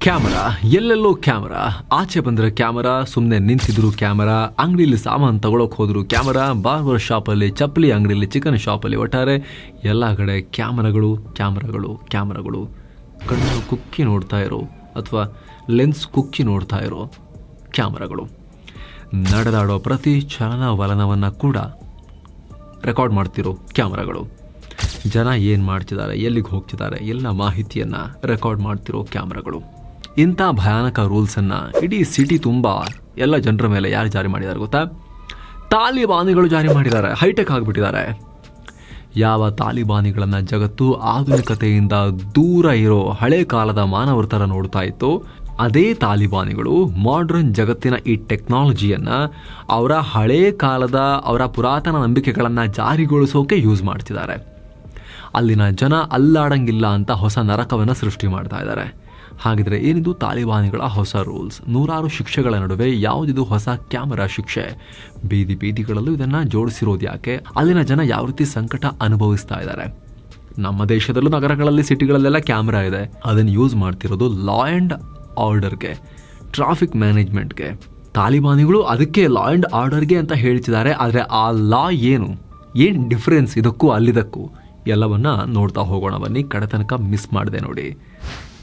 Camera, ಎಲ್ಲೆಲ್ಲೋ camera, ಆಚೆ ಬಂದರೆ ಕ್ಯಾಮರಾ, ಸುಮ್ಮನೆ ನಿಂತಿದ್ರು ಕ್ಯಾಮರಾ, ಅಂಗಡಿಯಲ್ಲಿ ಸಾಮಾನು ತಗೊಳಕ್ ಹೋದ್ರು ಕ್ಯಾಮರಾ, ಬಾರ್ಬರ್ ಶಾಪಲ್ಲಿ, ಚಪ್ಪಲಿ ಅಂಗಡಿಯಲ್ಲಿ, ಚಿಕನ್ ಶಾಪಲ್ಲಿ, ಒಟ್ಟಾರೆ ಎಲ್ಲ ಕಡೆ ಕ್ಯಾಮರಾಗಳು ಕ್ಯಾಮರಾಗಳು ಕ್ಯಾಮರಾಗಳು. ಕಣ್ಣು ಕುಕ್ಕಿ ನೋಡ್ತಾ ಇರೋ ಅಥವಾ ಲೆನ್ಸ್ ಕುಕ್ಕಿ ನೋಡ್ತಾ ಇರೋ ಕ್ಯಾಮರಾಗಳು. ನಡೆದಾಡೋ ಪ್ರತಿ ಚಲನವಲನವನ್ನು ಕೂಡ ರೆಕಾರ್ಡ್ ಮಾಡ್ತಿರೋ ಕ್ಯಾಮರಾಗಳು. ಜನ ಏನು ಮಾಡ್ತಿದ್ದಾರೆ, ಎಲ್ಲಿಗೆ ಹೋಗ್ತಿದ್ದಾರೆ, ಎಲ್ಲ ಮಾಹಿತಿಯನ್ನು ರೆಕಾರ್ಡ್ ಮಾಡ್ತಿರೋ ಕ್ಯಾಮ್ರಾಗಳು. ಇಂಥ ಭಯಾನಕ ರೂಲ್ಸನ್ನು ಇಡೀ ಸಿಟಿ ತುಂಬ ಎಲ್ಲ ಜನರ ಮೇಲೆ ಯಾರು ಜಾರಿ ಮಾಡಿದ್ದಾರೆ ಗೊತ್ತಾ? ತಾಲಿಬಾನಿಗಳು ಜಾರಿ ಮಾಡಿದ್ದಾರೆ. ಹೈಟೆಕ್ ಆಗಿಬಿಟ್ಟಿದ್ದಾರೆ. ಯಾವ ತಾಲಿಬಾನಿಗಳನ್ನು ಜಗತ್ತು ಆಧುನಿಕತೆಯಿಂದ ದೂರ ಇರೋ ಹಳೆ ಕಾಲದ ಮಾನವರ ಥರ ನೋಡ್ತಾ ಇತ್ತು, ಅದೇ ತಾಲಿಬಾನಿಗಳು ಮಾಡ್ರನ್ ಜಗತ್ತಿನ ಈ ಟೆಕ್ನಾಲಜಿಯನ್ನು ಅವರ ಹಳೇ ಕಾಲದ ಅವರ ಪುರಾತನ ನಂಬಿಕೆಗಳನ್ನು ಜಾರಿಗೊಳಿಸೋಕೆ ಯೂಸ್ ಮಾಡ್ತಿದ್ದಾರೆ. ಅಲ್ಲಿನ ಜನ ಅಲ್ಲಾಡಂಗಿಲ್ಲ ಅಂತ ಹೊಸ ನರಕವನ್ನು ಸೃಷ್ಟಿ ಮಾಡ್ತಾ ಇದ್ದಾರೆ. ಹಾಗಿದ್ರೆ ಏನಿದು ತಾಲಿಬಾನಿಗಳ ಹೊಸ ರೂಲ್ಸ್? ನೂರಾರು ಶಿಕ್ಷೆಗಳ ನಡುವೆ ಯಾವುದಿದು ಹೊಸ ಕ್ಯಾಮರಾ ಶಿಕ್ಷೆ? ಬೀದಿ ಬೀದಿಗಳಲ್ಲೂ ಇದನ್ನು ಜೋಡಿಸಿರೋದು ಯಾಕೆ? ಅಲ್ಲಿನ ಜನ ಯಾವ ರೀತಿ ಸಂಕಟ ಅನುಭವಿಸ್ತಾ ಇದ್ದಾರೆ? ನಮ್ಮ ದೇಶದಲ್ಲೂ ನಗರಗಳಲ್ಲಿ, ಸಿಟಿಗಳಲ್ಲೆಲ್ಲ ಕ್ಯಾಮ್ರಾ ಇದೆ. ಅದನ್ನು ಯೂಸ್ ಮಾಡ್ತಿರೋದು ಲಾ ಆ್ಯಂಡ್ ಆರ್ಡರ್ಗೆ, ಟ್ರಾಫಿಕ್ ಮ್ಯಾನೇಜ್ಮೆಂಟ್ಗೆ. ತಾಲಿಬಾನಿಗಳು ಅದಕ್ಕೆ ಲಾ ಆ್ಯಂಡ್ ಆರ್ಡರ್ಗೆ ಅಂತ ಹೇಳ್ತಿದ್ದಾರೆ. ಆದರೆ ಆ ಲಾ ಏನು ಡಿಫ್ರೆನ್ಸ್ ಇದಕ್ಕೂ ಅಲ್ಲಿದಕ್ಕೂ ಎಲ್ಲವನ್ನ ನೋಡ್ತಾ ಹೋಗೋಣ ಬನ್ನಿ. ಕಡೆತನಕ ಮಿಸ್ ಮಾಡಿದೆ ನೋಡಿ.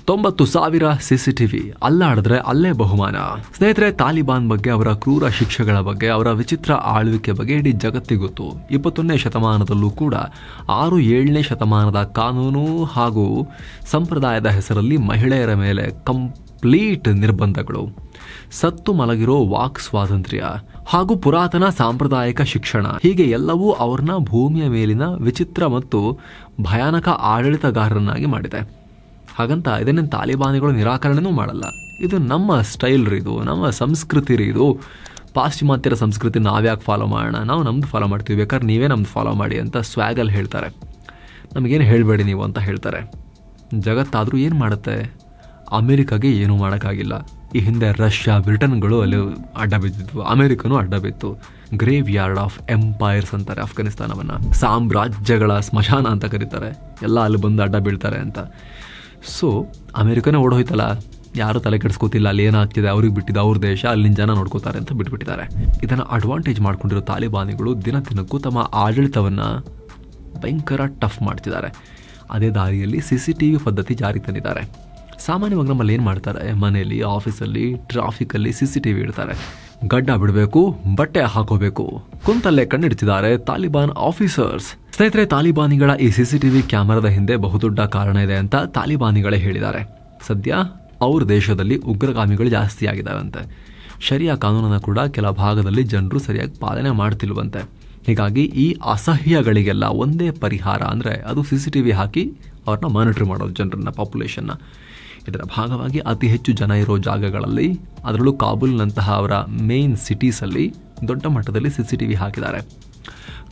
90,000 CCTV, ಅಲ್ಲಾಡಿದ್ರೆ ಅಲ್ಲೇ ಬಹುಮಾನ. ಸ್ನೇಹಿತರೆ, ತಾಲಿಬಾನ್ ಬಗ್ಗೆ, ಅವರ ಕ್ರೂರ ಶಿಕ್ಷೆಗಳ ಬಗ್ಗೆ, ಅವರ ವಿಚಿತ್ರ ಆಳ್ವಿಕೆ ಬಗ್ಗೆ ಇಡೀ ಜಗತ್ತಿಗೆ ಗೊತ್ತು. 21ನೇ ಶತಮಾನದಲ್ಲೂ ಕೂಡ 6-7ನೇ ಶತಮಾನದ ಕಾನೂನು ಹಾಗೂ ಸಂಪ್ರದಾಯದ ಹೆಸರಲ್ಲಿ ಮಹಿಳೆಯರ ಮೇಲೆ ಕಂಪ್ಲೀಟ್ ನಿರ್ಬಂಧಗಳು, ಸತ್ತು ಮಲಗಿರೋ ವಾಕ್ ಸ್ವಾತಂತ್ರ್ಯ ಹಾಗೂ ಪುರಾತನ ಸಾಂಪ್ರದಾಯಿಕ ಶಿಕ್ಷಣ, ಹೀಗೆ ಎಲ್ಲವೂ ಅವ್ರನ್ನ ಭೂಮಿಯ ಮೇಲಿನ ವಿಚಿತ್ರ ಮತ್ತು ಭಯಾನಕ ಆಡಳಿತಗಾರರನ್ನಾಗಿ ಮಾಡಿದೆ. ಹಾಗಂತ ಇದನ್ನೇ ತಾಲಿಬಾನಿಗಳು ನಿರಾಕರಣೆನೂ ಮಾಡಲ್ಲ. ಇದು ನಮ್ಮ ಸ್ಟೈಲ್ ರೀ, ಇದು ನಮ್ಮ ಸಂಸ್ಕೃತಿ ರೀ. ಇದು ಪಾಶ್ಚಿಮಾತ್ಯರ ಸಂಸ್ಕೃತಿ ನಾವ್ಯಾಕೆ ಫಾಲೋ ಮಾಡೋಣ, ನಾವು ನಮ್ದು ಫಾಲೋ ಮಾಡ್ತೀವಿ, ಬೇಕಾದ್ರೆ ನೀವೇ ನಮ್ದು ಫಾಲೋ ಮಾಡಿ ಅಂತ ಸ್ವ್ಯಾಗಲ್ಲಿ ಹೇಳ್ತಾರೆ. ನಮಗೇನು ಹೇಳಬೇಡಿ ನೀವು ಅಂತ ಹೇಳ್ತಾರೆ. ಜಗತ್ತಾದರೂ ಏನು ಮಾಡುತ್ತೆ? ಅಮೇರಿಕಾಗೆ ಏನೂ ಮಾಡೋಕ್ಕಾಗಿಲ್ಲ. ಈ ಹಿಂದೆ ರಷ್ಯಾ, ಬ್ರಿಟನ್ಗಳು ಅಲ್ಲಿ ಅಡ್ಡ ಬಿದ್ದಿದ್ವು, ಅಮೇರಿಕನೂ ಅಡ್ಡ ಬಿತ್ತು. ಗ್ರೇವ್ ಯಾರ್ಡ್ ಆಫ್ ಎಂಪೈರ್ಸ್ ಅಂತಾರೆ ಅಫ್ಘಾನಿಸ್ತಾನವನ್ನು. ಸಾಮ್ರಾಜ್ಯಗಳ ಸ್ಮಶಾನ ಅಂತ ಕರೀತಾರೆ. ಎಲ್ಲ ಅಲ್ಲಿ ಬಂದು ಅಡ್ಡ ಬೀಳ್ತಾರೆ ಅಂತ. ಸೊ ಅಮೇರಿಕನೇ ಓಡೋಯ್ತಲ್ಲ, ಯಾರೂ ತಲೆ ಕೆಡಿಸ್ಕೋತಿಲ್ಲ, ಅಲ್ಲಿ ಏನಾಗ್ತಿದೆ ಅವ್ರಿಗೆ ಬಿಟ್ಟಿದ್ದು, ಅವ್ರ ದೇಶ, ಅಲ್ಲಿನ ಜನ ನೋಡ್ಕೋತಾರೆ ಅಂತ ಬಿಟ್ಬಿಟ್ಟಿದ್ದಾರೆ. ಇದನ್ನು ಅಡ್ವಾಂಟೇಜ್ ಮಾಡ್ಕೊಂಡಿರೋ ತಾಲಿಬಾನಿಗಳು ದಿನ ದಿನಕ್ಕೂ ತಮ್ಮ ಆಡಳಿತವನ್ನು ಭಯಂಕರ ಟಫ್ ಮಾಡ್ತಿದ್ದಾರೆ. ಅದೇ ದಾರಿಯಲ್ಲಿ CCTV ಪದ್ಧತಿ ಜಾರಿ ತಂದಿದ್ದಾರೆ. ಸಾಮಾನ್ಯವಾಗಿ ನಮ್ಮಲ್ಲಿ ಏನು ಮಾಡ್ತಾರೆ, ಮನೆಯಲ್ಲಿ, ಆಫೀಸಲ್ಲಿ, ಟ್ರಾಫಿಕಲ್ಲಿ CCTV ಇಡ್ತಾರೆ. ಗಡ್ಡ ಬಿಡಬೇಕು, ಬಟ್ಟೆ ಹಾಕೋಬೇಕು, ಕುಂತಲ್ಲೇ ಕಣ್ಣಿಡ್ತಿದ್ದಾರೆ ತಾಲಿಬಾನ್ ಆಫೀಸರ್ಸ್. ಸ್ನೇಹಿತರೆ, ತಾಲಿಬಾನಿಗಳ ಈ CCTV ಕ್ಯಾಮರಾದ ಹಿಂದೆ ಬಹುದೊಡ್ಡ ಕಾರಣ ಇದೆ ಅಂತ ತಾಲಿಬಾನಿಗಳೇ ಹೇಳಿದ್ದಾರೆ. ಸದ್ಯ ಅವ್ರ ದೇಶದಲ್ಲಿ ಉಗ್ರಗಾಮಿಗಳು ಜಾಸ್ತಿ ಆಗಿದ್ದಾವಂತೆ. ಶರಿಯಾ ಕಾನೂನನ್ನು ಕೂಡ ಕೆಲ ಭಾಗದಲ್ಲಿ ಜನರು ಸರಿಯಾಗಿ ಪಾಲನೆ ಮಾಡ್ತಿಲ್ವಂತೆ. ಹೀಗಾಗಿ ಈ ಅಸಹ್ಯಗಳಿಗೆಲ್ಲ ಒಂದೇ ಪರಿಹಾರ ಅಂದರೆ ಅದು CCTV ಹಾಕಿ ಅವ್ರನ್ನ ಮಾನಿಟರ್ ಮಾಡೋದು, ಜನರನ್ನ, ಪಾಪ್ಯುಲೇಷನ್ನ. ಇದರ ಭಾಗವಾಗಿ ಅತಿ ಹೆಚ್ಚು ಜನ ಇರೋ ಜಾಗಗಳಲ್ಲಿ, ಅದರಲ್ಲೂ ಕಾಬೂಲ್ನಂತಹ ಅವರ ಮೇನ್ ಸಿಟೀಸಲ್ಲಿ ದೊಡ್ಡ ಮಟ್ಟದಲ್ಲಿ CCTV ಹಾಕಿದ್ದಾರೆ.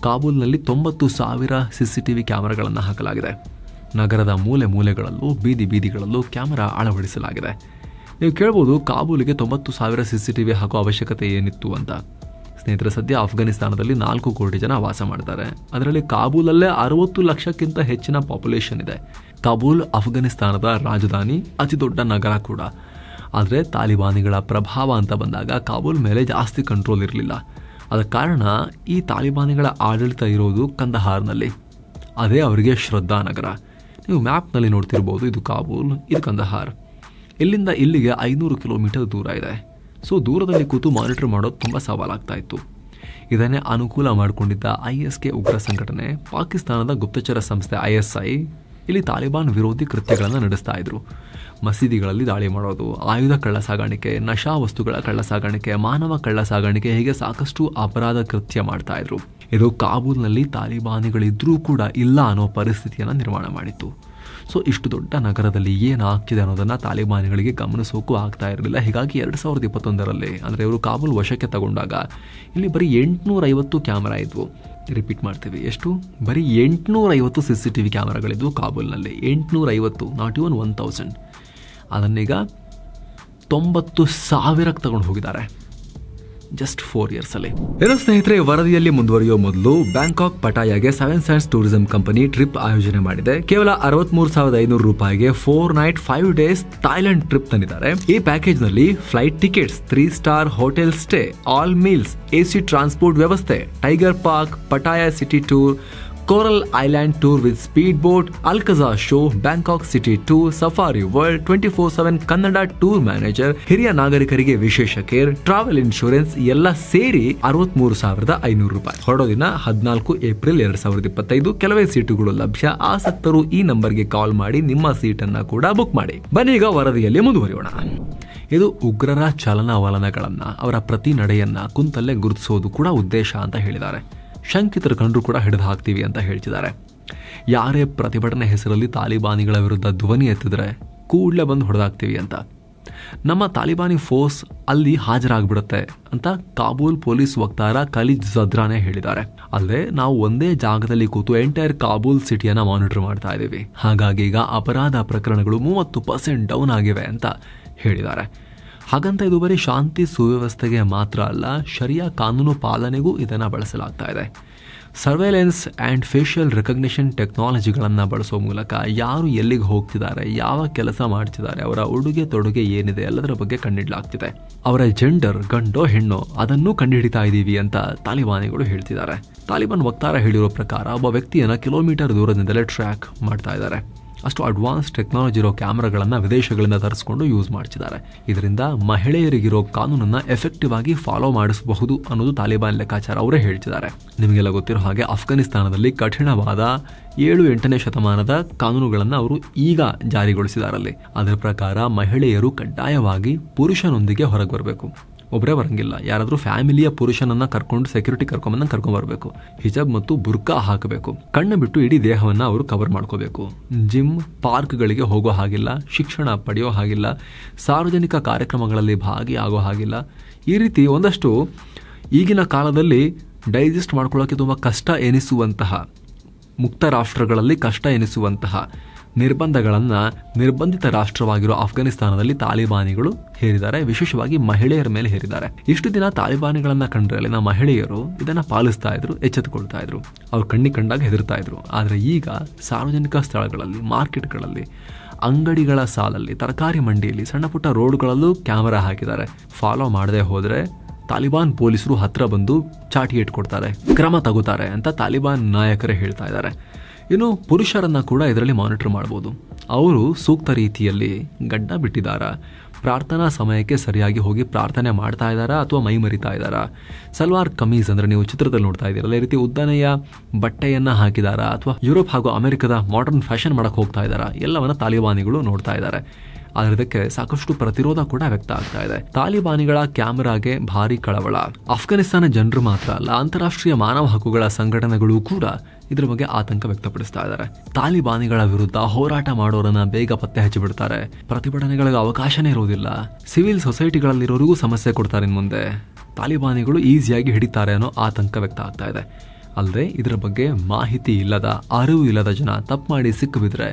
ಕಾಬೂಲ್ನಲ್ಲಿ 90,000 CCTV ಕ್ಯಾಮರಾಗಳನ್ನು ಹಾಕಲಾಗಿದೆ. ನಗರದ ಮೂಲೆ ಮೂಲೆಗಳಲ್ಲೂ, ಬೀದಿ ಬೀದಿಗಳಲ್ಲೂ ಕ್ಯಾಮರಾ ಅಳವಡಿಸಲಾಗಿದೆ. ನೀವು ಕೇಳ್ಬೋದು, ಕಾಬೂಲಿಗೆ 90,000 CCTV ಹಾಕೋ ಅವಶ್ಯಕತೆ ಏನಿತ್ತು ಅಂತ. ಸ್ನೇಹಿತರೆ, ಸದ್ಯ ಅಫ್ಘಾನಿಸ್ತಾನದಲ್ಲಿ 4 ಕೋಟಿ ಜನ ವಾಸ ಮಾಡ್ತಾರೆ. ಅದರಲ್ಲಿ ಕಾಬೂಲಲ್ಲೇ 60 ಲಕ್ಷಕ್ಕಿಂತ ಹೆಚ್ಚಿನ ಪಾಪ್ಯುಲೇಷನ್ ಇದೆ. ಕಾಬೂಲ್ ಅಫ್ಘಾನಿಸ್ತಾನದ ರಾಜಧಾನಿ, ಅತಿ ದೊಡ್ಡ ನಗರ ಕೂಡ. ಆದರೆ ತಾಲಿಬಾನಿಗಳ ಪ್ರಭಾವ ಅಂತ ಬಂದಾಗ ಕಾಬೂಲ್ ಮೇಲೆ ಜಾಸ್ತಿ ಕಂಟ್ರೋಲ್ ಇರಲಿಲ್ಲ. ಅದಕ್ಕೆ ಕಾರಣ ಈ ತಾಲಿಬಾನಿಗಳ ಆಡಳಿತ ಇರೋದು ಕಂದಹಾರ್ನಲ್ಲಿ. ಅದೇ ಅವರಿಗೆ ಶ್ರದ್ಧಾ ನಗರ. ನೀವು ಮ್ಯಾಪ್ನಲ್ಲಿ ನೋಡ್ತಿರ್ಬೋದು, ಇದು ಕಾಬೂಲ್, ಇದು ಕಂದಹಾರ್. ಇಲ್ಲಿಂದ ಇಲ್ಲಿಗೆ 500 ಕಿಲೋಮೀಟರ್ ದೂರ ಇದೆ. ಸೊ ದೂರದಲ್ಲಿ ಕೂತು ಮಾನಿಟರ್ ಮಾಡೋದು ತುಂಬ ಸವಾಲಾಗ್ತಾ ಇತ್ತು. ಇದನ್ನೇ ಅನುಕೂಲ ಮಾಡಿಕೊಂಡಿದ್ದ ISK ಉಗ್ರ ಸಂಘಟನೆ, ಪಾಕಿಸ್ತಾನದ ಗುಪ್ತಚರ ಸಂಸ್ಥೆ ISI ಇಲ್ಲಿ ತಾಲಿಬಾನ್ ವಿರೋಧಿ ಕೃತ್ಯಗಳನ್ನು ನಡೆಸ್ತಾ ಇದ್ರು. ಮಸೀದಿಗಳಲ್ಲಿ ದಾಳಿ ಮಾಡೋದು, ಆಯುಧ ಕಳ್ಳ ಸಾಗಾಣಿಕೆ, ನಶಾ ವಸ್ತುಗಳ ಕಳ್ಳ ಸಾಗಾಣಿಕೆ, ಮಾನವ ಕಳ್ಳ ಸಾಗಾಣಿಕೆ, ಹೀಗೆ ಸಾಕಷ್ಟು ಅಪರಾಧ ಕೃತ್ಯ ಮಾಡ್ತಾ ಇದ್ರು. ಇದು ಕಾಬೂಲ್ನಲ್ಲಿ ತಾಲಿಬಾನಿಗಳಿದ್ರೂ ಕೂಡ ಇಲ್ಲ ಅನ್ನೋ ಪರಿಸ್ಥಿತಿಯನ್ನು ನಿರ್ಮಾಣ ಮಾಡಿತ್ತು. ಸೊ ಇಷ್ಟು ದೊಡ್ಡ ನಗರದಲ್ಲಿ ಏನಾಗ್ತಿದೆ ಅನ್ನೋದನ್ನು ತಾಲಿಬಾನಿಗಳಿಗೆ ಗಮನಿಸೋಕ್ಕೂ ಆಗ್ತಾ ಇರಲಿಲ್ಲ. ಹೀಗಾಗಿ 2021ರಲ್ಲಿ ಅಂದರೆ ಇವರು ಕಾಬೂಲ್ ವಶಕ್ಕೆ ತಗೊಂಡಾಗ ಇಲ್ಲಿ ಬರೀ 850 ಕ್ಯಾಮರಾ ಇದ್ವು. ರಿಪೀಟ್ ಮಾಡ್ತೀವಿ, ಎಷ್ಟು? ಬರೀ 850 CCTV ಕ್ಯಾಮರಾಗಳಿದ್ವು ಕಾಬೂಲ್ನಲ್ಲಿ. 850, not even 1000. ಅದನ್ನೀಗ 90,000ಕ್ಕೆ ತಗೊಂಡು ಹೋಗಿದ್ದಾರೆ. ಜಸ್ಟ್ 4 years ಅಲ್ಲಿ. ಏನೋ ಸ್ನೇಹಿತರೆ, ವರದಿಯಲ್ಲಿ ಮುಂದುವರಿಯೋ ಮೊದಲು ಬ್ಯಾಂಕಾಕ್ ಪಟಾಯಾಗೆ 7 Sands ಟೂರಿಸಂ ಕಂಪನಿ ಟ್ರಿಪ್ ಆಯೋಜನೆ ಮಾಡಿದೆ. ಕೇವಲ 63,500 ರೂಪಾಯಿಗೆ 4 night 5 days ಥೈಲ್ಯಾಂಡ್ ಟ್ರಿಪ್ ತಂದಿದ್ದಾರೆ. ಈ ಪ್ಯಾಕೇಜ್ ನಲ್ಲಿ flight tickets, 3 star hotel stay, all meals, AC transport ವ್ಯವಸ್ಥೆ, tiger park, Pattaya city tour, coral island tour with speed boat, Alcazar show, Bangkok city tour, safari world, 24/7 Kannada tour manager, ಹಿರಿಯ ನಾಗರಿಕರಿಗೆ ವಿಶೇಷ care, travel insurance ಎಲ್ಲ ಸೇರಿ 63,500 ರೂಪಾಯಿ. ಹೊರಡೋ ದಿನ 14 April 2025. ಕೆಲವೇ ಸೀಟುಗಳು ಲಭ್ಯ. ಆಸಕ್ತರು ಈ ನಂಬರ್ಗೆ ಕಾಲ್ ಮಾಡಿ ನಿಮ್ಮ ಸೀಟನ್ನ ಕೂಡ ಬುಕ್ ಮಾಡಿ. ಬನ್ನಿ ಈಗ ವರದಿಯಲ್ಲಿ ಮುಂದುವರಿಯೋಣ. ಇದು ಉಗ್ರರ ಚಲನವಲನಗಳನ್ನ, ಅವರ ಪ್ರತಿ ನಡೆಯನ್ನ ಕುಂತಲ್ಲೇ ಗುರುತಿಸೋದು ಕೂಡ ಉದ್ದೇಶ ಅಂತ ಹೇಳಿದ್ದಾರೆ. ಶಂಕಿತರ ಕಂಡ್ರು ಕೂಡ ಹಿಡಿದು ಹಾಕ್ತೀವಿ ಅಂತ ಹೇಳ್ತಿದ್ದಾರೆ. ಯಾರೇ ಪ್ರತಿಭಟನೆ ಹೆಸರಲ್ಲಿ ತಾಲಿಬಾನಿಗಳ ವಿರುದ್ಧ ಧ್ವನಿ ಎತ್ತಿದ್ರೆ ಕೂಡಲೇ ಬಂದು ಹೊಡೆದಾಕ್ತೀವಿ ಅಂತ. ನಮ್ಮ ತಾಲಿಬಾನಿ ಫೋರ್ಸ್ ಅಲ್ಲಿ ಹಾಜರಾಗ್ಬಿಡುತ್ತೆ ಅಂತ ಕಾಬೂಲ್ ಪೊಲೀಸ್ ವಕ್ತಾರ ಖಲೀದ್ ಜದ್ರಾನೇ ಹೇಳಿದ್ದಾರೆ. ಅಲ್ಲದೆ ನಾವು ಒಂದೇ ಜಾಗದಲ್ಲಿ ಕೂತು ಎಂಟೈರ್ ಕಾಬೂಲ್ ಸಿಟಿಯನ್ನ ಮಾನಿಟರ್ ಮಾಡ್ತಾ ಇದ್ದೀವಿ. ಹಾಗಾಗಿ ಈಗ ಅಪರಾಧ ಪ್ರಕರಣಗಳು 30% ಡೌನ್ ಆಗಿವೆ ಅಂತ ಹೇಳಿದ್ದಾರೆ. ಹಾಗಂತ ಇದು ಬರೀ ಶಾಂತಿ ಸುವ್ಯವಸ್ಥೆಗೆ ಮಾತ್ರ ಅಲ್ಲ, ಶರಿಯಾ ಕಾನೂನು ಪಾಲನೆಗೂ ಇದನ್ನು ಬಳಸಲಾಗ್ತಾ ಇದೆ. ಸರ್ವೇಲೆನ್ಸ್ ಆ್ಯಂಡ್ ಫೇಶಿಯಲ್ ರೆಕಗ್ನಿಷನ್ ಟೆಕ್ನಾಲಜಿಗಳನ್ನು ಬಳಸೋ ಮೂಲಕ ಯಾರು ಎಲ್ಲಿಗೆ ಹೋಗ್ತಿದ್ದಾರೆ, ಯಾವ ಕೆಲಸ ಮಾಡ್ತಿದ್ದಾರೆ, ಅವರ ಉಡುಗೆ ತೊಡುಗೆ ಏನಿದೆ ಎಲ್ಲದರ ಬಗ್ಗೆ ಕಂಡುಹಿಡಲಾಗ್ತಿದೆ. ಅವರ ಜೆಂಡರ್ ಗಂಡೋ ಹೆಣ್ಣೋ ಅದನ್ನು ಕಂಡುಹಿಡಿತಾ ಇದ್ದೀವಿ ಅಂತ ತಾಲಿಬಾನಿಗಳು ಹೇಳ್ತಿದ್ದಾರೆ. ತಾಲಿಬಾನ್ ವಕ್ತಾರ ಹೇಳಿರೋ ಪ್ರಕಾರ ಒಬ್ಬ ವ್ಯಕ್ತಿಯನ್ನು ಕಿಲೋಮೀಟರ್ ದೂರದಿಂದಲೇ ಟ್ರ್ಯಾಕ್ ಮಾಡ್ತಾ ಇದ್ದಾರೆ. ಅಷ್ಟು ಅಡ್ವಾನ್ಸ್ ಟೆಕ್ನಾಲಜಿ ಇರೋ ಕ್ಯಾಮ್ರಾಗಳನ್ನು ವಿದೇಶಗಳಿಂದ ತರಿಸ್ಕೊಂಡು ಯೂಸ್ ಮಾಡ್ತಿದ್ದಾರೆ. ಇದರಿಂದ ಮಹಿಳೆಯರಿಗಿರೋ ಕಾನೂನನ್ನು ಎಫೆಕ್ಟಿವ್ ಆಗಿ ಫಾಲೋ ಮಾಡಿಸಬಹುದು ಅನ್ನೋದು ತಾಲಿಬಾನ್ ಲೆಕ್ಕಾಚಾರ ಅವರೇ ಹೇಳ್ತಿದ್ದಾರೆ. ನಿಮಗೆಲ್ಲ ಗೊತ್ತಿರೋ ಹಾಗೆ ಅಫ್ಘಾನಿಸ್ತಾನದಲ್ಲಿ ಕಠಿಣವಾದ 7-8ನೇ ಶತಮಾನದ ಕಾನೂನುಗಳನ್ನು ಅವರು ಈಗ ಜಾರಿಗೊಳಿಸಿದಾರಲ್ಲಿ. ಅದರ ಪ್ರಕಾರ ಮಹಿಳೆಯರು ಕಡ್ಡಾಯವಾಗಿ ಪುರುಷನೊಂದಿಗೆ ಹೊರಗೆ ಬರಬೇಕು. ಒಬ್ಬರೇ ಬರಂಗಿಲ್ಲ. ಯಾರಾದರೂ ಫ್ಯಾಮಿಲಿಯ ಪುರುಷನನ್ನ ಕರ್ಕೊಂಡು ಸೆಕ್ಯೂರಿಟಿ ಕರ್ಕೊಂಬಂದು ಬರಬೇಕು. ಹಿಜಾಬ್ ಮತ್ತು ಬುರ್ಕಾ ಹಾಕಬೇಕು. ಕಣ್ಣು ಬಿಟ್ಟು ಇಡೀ ದೇಹವನ್ನ ಅವರು ಕವರ್ ಮಾಡ್ಕೋಬೇಕು. ಜಿಮ್, ಪಾರ್ಕ್ಗಳಿಗೆ ಹೋಗೋ ಹಾಗಿಲ್ಲ, ಶಿಕ್ಷಣ ಪಡೆಯೋ ಹಾಗಿಲ್ಲ, ಸಾರ್ವಜನಿಕ ಕಾರ್ಯಕ್ರಮಗಳಲ್ಲಿ ಭಾಗಿಯಾಗೋ ಹಾಗಿಲ್ಲ. ಈ ರೀತಿ ಒಂದಷ್ಟು ಈಗಿನ ಕಾಲದಲ್ಲಿ ಡೈಜೆಸ್ಟ್ ಮಾಡ್ಕೊಳ್ಳೋಕೆ ತುಂಬ ಕಷ್ಟ ಎನಿಸುವಂತಹ, ಮುಕ್ತ ರಾಷ್ಟ್ರಗಳಲ್ಲಿ ಕಷ್ಟ ಎನಿಸುವಂತಹ ನಿರ್ಬಂಧಗಳನ್ನು ನಿರ್ಬಂಧಿತ ರಾಷ್ಟ್ರವಾಗಿರೋ ಅಫ್ಘಾನಿಸ್ತಾನದಲ್ಲಿ ತಾಲಿಬಾನಿಗಳು ಹೇರಿದ್ದಾರೆ. ವಿಶೇಷವಾಗಿ ಮಹಿಳೆಯರ ಮೇಲೆ ಹೇರಿದ್ದಾರೆ. ಇಷ್ಟು ದಿನ ತಾಲಿಬಾನಿಗಳನ್ನ ಕಂಡ್ರೆ ಅಲ್ಲಿನ ಮಹಿಳೆಯರು ಇದನ್ನ ಪಾಲಿಸ್ತಾ ಇದ್ರು, ಎಚ್ಚೆತ್ತುಕೊಳ್ತಾ ಇದ್ರು, ಅವ್ರು ಕಣ್ಣಿಗೆ ಕಂಡಾಗ ಹೆದರ್ತಾ ಇದ್ರು. ಆದರೆ ಈಗ ಸಾರ್ವಜನಿಕ ಸ್ಥಳಗಳಲ್ಲಿ, ಮಾರ್ಕೆಟ್ಗಳಲ್ಲಿ, ಅಂಗಡಿಗಳ ಸಾಲಲ್ಲಿ, ತರಕಾರಿ ಮಂಡಿಯಲ್ಲಿ, ಸಣ್ಣ ಪುಟ್ಟ ರೋಡ್ಗಳಲ್ಲೂ ಕ್ಯಾಮೆರಾ ಹಾಕಿದ್ದಾರೆ. ಫಾಲೋ ಮಾಡದೆ ಹೋದ್ರೆ ತಾಲಿಬಾನ್ ಪೊಲೀಸರು ಹತ್ರ ಬಂದು ಚಾಟಿ ಇಟ್ಕೊಡ್ತಾರೆ, ಕ್ರಮ ತಗೋತಾರೆ ಅಂತ ತಾಲಿಬಾನ್ ನಾಯಕರೇ ಹೇಳ್ತಾ ಇದ್ದಾರೆ. ಇನ್ನು ಪುರುಷರನ್ನ ಕೂಡ ಇದರಲ್ಲಿ ಮಾನಿಟರ್ ಮಾಡಬಹುದು. ಅವರು ಸೂಕ್ತ ರೀತಿಯಲ್ಲಿ ಗಡ್ಡ ಬಿಟ್ಟಿದ್ದಾರಾ, ಪ್ರಾರ್ಥನಾ ಸಮಯಕ್ಕೆ ಸರಿಯಾಗಿ ಹೋಗಿ ಪ್ರಾರ್ಥನೆ ಮಾಡ್ತಾ ಇದ್ದಾರಾ ಅಥವಾ ಮೈ ಮರಿತಾ ಇದ್ದಾರಾ, ಸಲ್ವಾರ್ ಕಮೀಸ್ ಅಂದ್ರೆ ನೀವು ಚಿತ್ರದಲ್ಲಿ ನೋಡ್ತಾ ಇದ್ದೀರಲ್ಲ, ಈ ರೀತಿ ಉದ್ದನೆಯ ಬಟ್ಟೆಯನ್ನ ಹಾಕಿದಾರಾ ಅಥವಾ ಯುರೋಪ್ ಹಾಗೂ ಅಮೆರಿಕದ ಮಾಡರ್ನ್ ಫ್ಯಾಷನ್ ಮಾಡಕ್ ಹೋಗ್ತಾ ಇದ್ದಾರಾ, ಎಲ್ಲವನ್ನ ತಾಲಿಬಾನಿಗಳು ನೋಡ್ತಾ ಇದ್ದಾರೆ. ಆದರೆ ಇದಕ್ಕೆ ಸಾಕಷ್ಟು ಪ್ರತಿರೋಧ ಕೂಡ ವ್ಯಕ್ತ ಆಗ್ತಾ ಇದೆ. ತಾಲಿಬಾನಿಗಳ ಕ್ಯಾಮೆರಾಗೆ ಭಾರಿ ಕಳವಳ. ಅಫ್ಘಾನಿಸ್ತಾನ ಜನರು ಮಾತ್ರ ಅಲ್ಲ, ಅಂತಾರಾಷ್ಟ್ರೀಯ ಮಾನವ ಹಕ್ಕುಗಳ ಸಂಘಟನೆಗಳು ಕೂಡ ಇದ್ರ ಬಗ್ಗೆ ಆತಂಕ ವ್ಯಕ್ತಪಡಿಸ್ತಾ ಇದ್ದಾರೆ. ತಾಲಿಬಾನಿಗಳ ವಿರುದ್ಧ ಹೋರಾಟ ಮಾಡೋರನ್ನ ಬೇಗ ಪತ್ತೆ ಹಚ್ಚಿಬಿಡ್ತಾರೆ, ಪ್ರತಿಭಟನೆಗಳಿಗೆ ಅವಕಾಶನೇ ಇರೋದಿಲ್ಲ, ಸಿವಿಲ್ ಸೊಸೈಟಿಗಳಲ್ಲಿರೋರಿಗೂ ಸಮಸ್ಯೆ ಕೊಡ್ತಾರೆ. ಇನ್ನು ಮುಂದೆ ತಾಲಿಬಾನಿಗಳು ಈಸಿಯಾಗಿ ಹಿಡಿತಾರೆ ಅನ್ನೋ ಆತಂಕ ವ್ಯಕ್ತ ಆಗ್ತಾ ಇದೆ. ಅಲ್ಲದೆ ಇದರ ಬಗ್ಗೆ ಮಾಹಿತಿ ಇಲ್ಲದ, ಅರಿವು ಇಲ್ಲದ ಜನ ತಪ್ಪು ಮಾಡಿ ಸಿಕ್ಕು ಬಿದ್ರೆ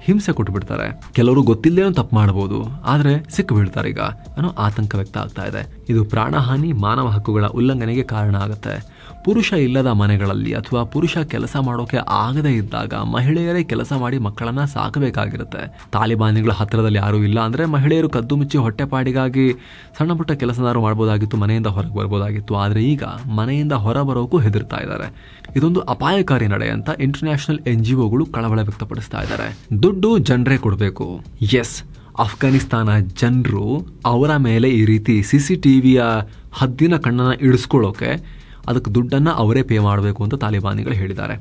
ಹಿಂಸೆ ಕೊಟ್ಟು ಬಿಡ್ತಾರೆ. ಕೆಲವರು ಗೊತ್ತಿಲ್ಲದೇನೋ ತಪ್ಪು ಮಾಡಬಹುದು, ಆದ್ರೆ ಸಿಕ್ಕು ಬೀಳ್ತಾರೆ ಈಗ ಅನ್ನೋ ಆತಂಕ ವ್ಯಕ್ತ ಆಗ್ತಾ ಇದೆ. ಇದು ಪ್ರಾಣಹಾನಿ, ಮಾನವ ಹಕ್ಕುಗಳ ಉಲ್ಲಂಘನೆಗೆ ಕಾರಣ ಆಗುತ್ತೆ. ಪುರುಷ ಇಲ್ಲದ ಮನೆಗಳಲ್ಲಿ ಅಥವಾ ಪುರುಷ ಕೆಲಸ ಮಾಡೋಕೆ ಆಗದೇ ಇದ್ದಾಗ ಮಹಿಳೆಯರೇ ಕೆಲಸ ಮಾಡಿ ಮಕ್ಕಳನ್ನ ಸಾಕಬೇಕಾಗಿರುತ್ತೆ. ತಾಲಿಬಾನಿಗಳ ಹತ್ತಿರದಲ್ಲಿ ಯಾರೂ ಇಲ್ಲ ಅಂದ್ರೆ ಮಹಿಳೆಯರು ಕದ್ದು ಮುಚ್ಚಿ ಹೊಟ್ಟೆಪಾಡಿಗಾಗಿ ಸಣ್ಣ ಪುಟ್ಟ ಕೆಲಸದಾರು ಮಾಡ್ಬೋದಾಗಿತ್ತು, ಮನೆಯಿಂದ ಹೊರಗೆ ಬರ್ಬೋದಾಗಿತ್ತು. ಆದ್ರೆ ಈಗ ಮನೆಯಿಂದ ಹೊರ ಬರೋಕ್ಕೂ ಹೆದರ್ತಾ ಇದ್ದಾರೆ. ಇದೊಂದು ಅಪಾಯಕಾರಿ ನಡೆ ಅಂತ ಇಂಟರ್ನ್ಯಾಷನಲ್ NGOಗಳು ಕಳವಳ ವ್ಯಕ್ತಪಡಿಸ್ತಾ ಇದ್ದಾರೆ. ದುಡ್ಡು ಜನರೇ ಕೊಡಬೇಕು. ಎಸ್, ಅಫ್ಘಾನಿಸ್ತಾನ ಜನರು ಅವರ ಮೇಲೆ ಈ ರೀತಿ CCTVಯ ಹದ್ದಿನ ಕಣ್ಣನ್ನ ಇಳಿಸ್ಕೊಳ್ಳೋಕೆ ಅದಕ್ಕೆ ದುಡ್ಡನ್ನು ಅವರೇ ಪೇ ಮಾಡಬೇಕು ಅಂತ ತಾಲಿಬಾನಿಗಳು ಹೇಳಿದ್ದಾರೆ.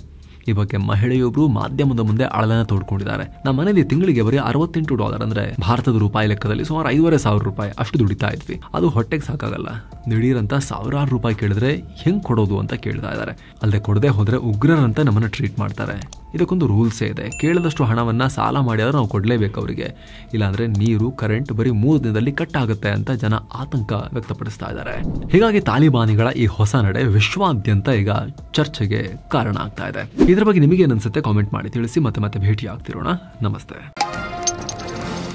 ಈ ಬಗ್ಗೆ ಮಹಿಳೆಯೊಬ್ರು ಮಾಧ್ಯಮದ ಮುಂದೆ ಅಳಲನ್ನ ತೋಡ್ಕೊಂಡಿದ್ದಾರೆ. ನಮ್ಮ ಮನೇಲಿ ತಿಂಗಳಿಗೆ ಬರೀ $68 ಅಂದ್ರೆ ಭಾರತದ ರೂಪಾಯಿ ಲೆಕ್ಕದಲ್ಲಿ ಸುಮಾರು 5,500 ರೂಪಾಯಿ ಅಷ್ಟು ದುಡಿತಾ ಇದ್ವಿ. ಅದು ಹೊಟ್ಟೆಗೆ ಸಾಕಾಗಲ್ಲ. ದಿಢೀರಂತ ಸಾವಿರಾರು ರೂಪಾಯಿ ಕೇಳಿದ್ರೆ ಹೆಂಗ್ ಕೊಡೋದು ಅಂತ ಕೇಳ್ತಾ ಇದ್ದಾರೆ. ಅಲ್ಲದೆ ಕೊಡದೆ ಹೋದ್ರೆ ಉಗ್ರರಂತೆ ನಮ್ಮನ್ನ ಟ್ರೀಟ್ ಮಾಡ್ತಾರೆ. ಇದಕ್ಕೊಂದು ರೂಲ್ಸೇ ಇದೆ. ಕೇಳಿದಷ್ಟು ಹಣವನ್ನ ಸಾಲ ಮಾಡಿದ್ರೆ ನಾವು ಕೊಡ್ಲೇಬೇಕು ಅವರಿಗೆ, ಇಲ್ಲಾಂದ್ರೆ ನೀರು, ಕರೆಂಟ್ ಬರೀ 3 ದಿನದಲ್ಲಿ ಕಟ್ ಆಗುತ್ತೆ ಅಂತ ಜನ ಆತಂಕ ವ್ಯಕ್ತಪಡಿಸ್ತಾ ಇದ್ದಾರೆ. ಹೀಗಾಗಿ ತಾಲಿಬಾನಿಗಳ ಈ ಹೊಸ ನಡೆ ವಿಶ್ವಾದ್ಯಂತ ಈಗ ಚರ್ಚೆಗೆ ಕಾರಣ ಆಗ್ತಾ ಇದೆ. ಇದ್ರ ಬಗ್ಗೆ ನಿಮಗೆ ಏನನ್ಸುತ್ತೆ ಕಾಮೆಂಟ್ ಮಾಡಿ ತಿಳಿಸಿ. ಮತ್ತೆ ಭೇಟಿ ಆಗ್ತಿರೋಣ. ನಮಸ್ತೆ.